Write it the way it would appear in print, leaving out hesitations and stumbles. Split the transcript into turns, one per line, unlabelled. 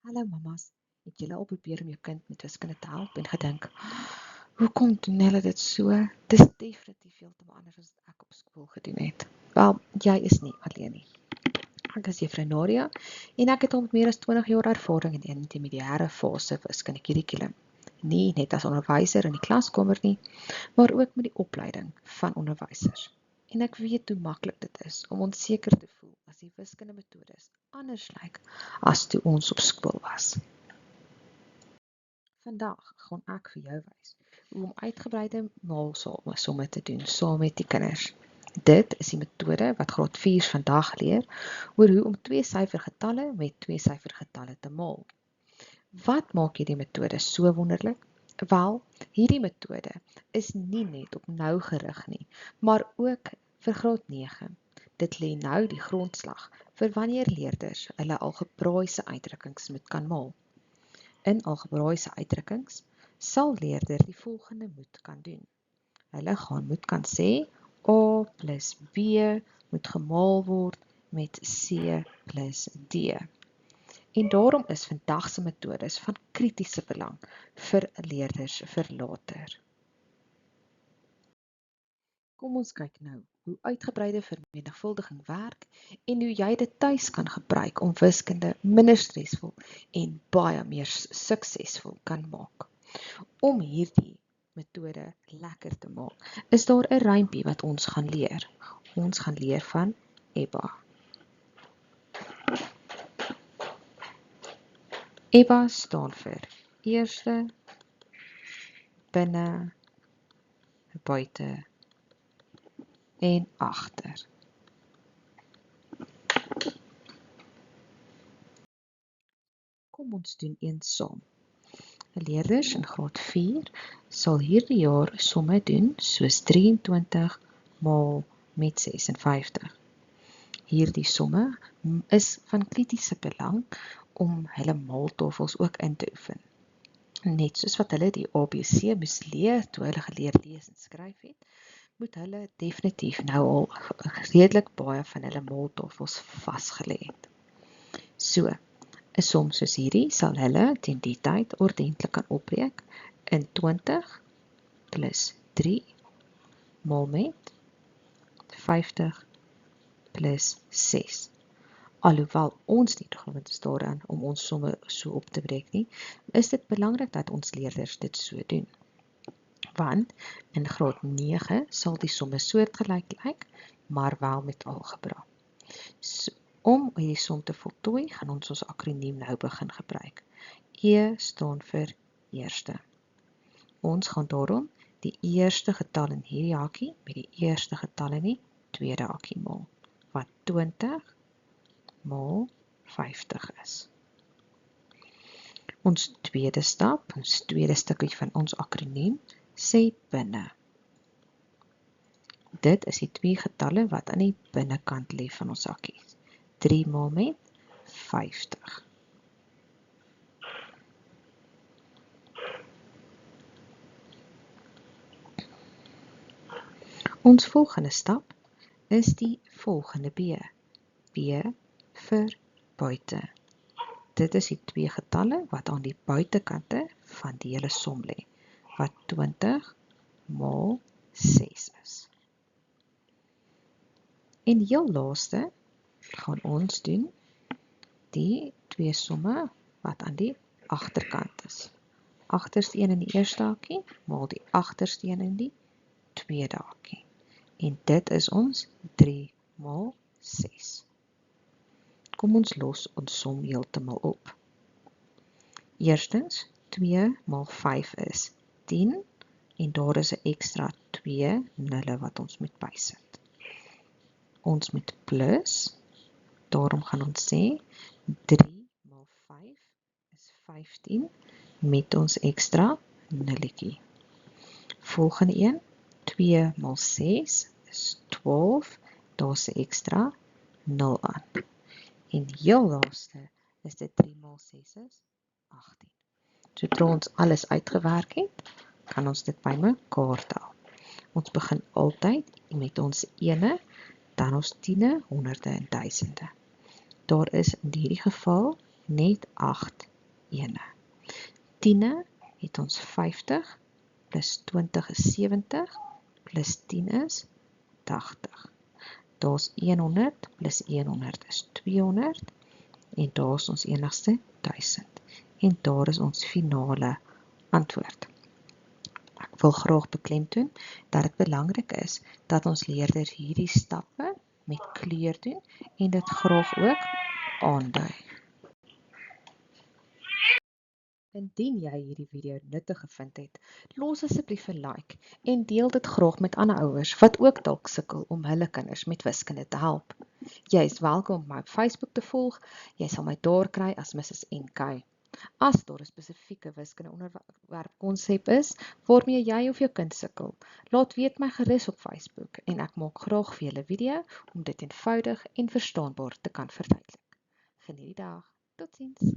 Hallo mamas, het julle al probeer om jou kind met wiskunde te help en gedink, hoekom doen hulle dit so? Dis definitief heeltemal anders as wat ek op skool gedoen het. Wel, jy is nie alleen nie. Ek is juffrou Nadia en ek het al met meer as 20 jaar ervaring in die intermediêre fase wiskunde kurrikulum. Nie net as onderwyser in die klaskamer nie, maar ook met die opleiding van onderwysers. En ek weet hoe maklik dit is om onseker te voel as die wiskundemetodes anders lyk as toe ons op skool was. Vandag gaan ek vir jou wys hoe om uitgebreide maalsomme te doen saam met die kinders. Dit is die metode wat graad 4's vandag leer oor hoe om 2-syfer getalle met 2-syfer getalle te maal. Wat maak hierdie metode so wonderlik? Wel, hierdie metode is nie net op nou gerig nie, maar ook vir graad 9. Dit lê nou die grondslag vir wanneer leerders hulle algebraiese uitdrukkings moet kan maal. In algebraiese uitdrukkings sal leerder die volgende moet kan doen. Hulle moet kan sê A plus B moet gemaal word met C plus D. En daarom is vandag se metodes van kritiese belang vir leerders vir later. Kom ons kyk nou hoe uitgebreide vermenigvuldiging werk en hoe jy dit tuis kan gebruik om wiskunde minder stresvol en baie meer suksesvol kan maak. Om hierdie metode lekker te maak, is daar 'n rympie wat ons gaan leer. Ons gaan leer van EBA. EBA staan vir eerste, binne, buite en agter. Kom ons doen eens saam. Leerders in graad 4 sal hierdie jaar somme doen soos 23 maal met 56. Hierdie somme is van kritiese belang om hulle maaltafels ook in te oefen. Net soos wat hulle die ABC moes leer toe hulle geleer lees en skryf het, moet hulle definitief nou al redelik baie van hulle maaltafels vasgelê het. So, 'n som soos hierdie sal hulle teen die tyd ordentlik kan opbreek in 20 plus 3 maal met 50 plus 6. Alhoewel ons nie gewoond is daaraan om ons somme so op te breek nie, is dit belangrik dat ons leerders dit so doen. Want in graad 9 sal die somme soortgelyk lyk, maar wel met algebra. So, om hierdie som te voltooi, gaan ons akroniem nou begin gebruik. E staan vir eerste. Ons gaan daarom die eerste getal in hierdie hakie met die eerste getal in die tweede hakie maal, wat 20 maal 50 is. Ons tweede stap, ons tweede stukkie van ons akroniem, sê binne. Dit is die twee getalle wat aan die binnekant lê van ons hakkies. 3 maal met 50. Ons volgende stap is die volgende B. B vir buite. Dit is die twee getalle wat aan die buitekante van die hele som lê, wat 20 maal 6 is. En heel laaste gaan ons doen die twee somme wat aan die agterkant is. Agterste een in die eerste hakkie maal die agterste een in die tweede hakkie. En dit is ons 3 maal 6. Kom ons los ons som heeltemal op. Eerstens, 2 maal 5 is 10 en daar is 'n ekstra 2 nulle wat ons moet bysit. Ons moet plus, daarom gaan ons sê 3 maal 5 is 15 met ons ekstra nulletjie. Volgende een, 2 maal 6 is 12, daar's 'n ekstra 0 aan. En heel laaste is dit 3 maal 6 is 18. Sodra ons alles uitgewerk het, kan ons dit bymekaar tel. Ons begin altyd met ons ene, dan ons tiene, honderde en duisende. Daar is in hierdie geval net 8 ene. 10 het ons 50, plus 20 is 70, plus 10 is 80. Daar is 100, plus 100 is 200, en daar is ons enigste 1000. En daar is ons finale antwoord. Ek wil graag beklemtoon dat dit belangrik is dat ons leerders hierdie stappe met kleur doen en dit graag ook aandui. Indien jy hierdie video nuttig gevind het, los asseblief 'n like en deel dit graag met ander ouers wat ook dalk sukkel om hulle kinders met wiskunde te help. Jy is welkom om my op Facebook te volg. Jy sal my daar kry as Mrs. NK. As daar 'n spesifieke wiskunde onderwerp konsep is waarmee jy of jou kind sukkel, laat weet my gerus op Facebook en ek maak graag vir julle 'n video om dit eenvoudig en verstaanbaar te kan verduidelik. Geniet die dag. Totsiens.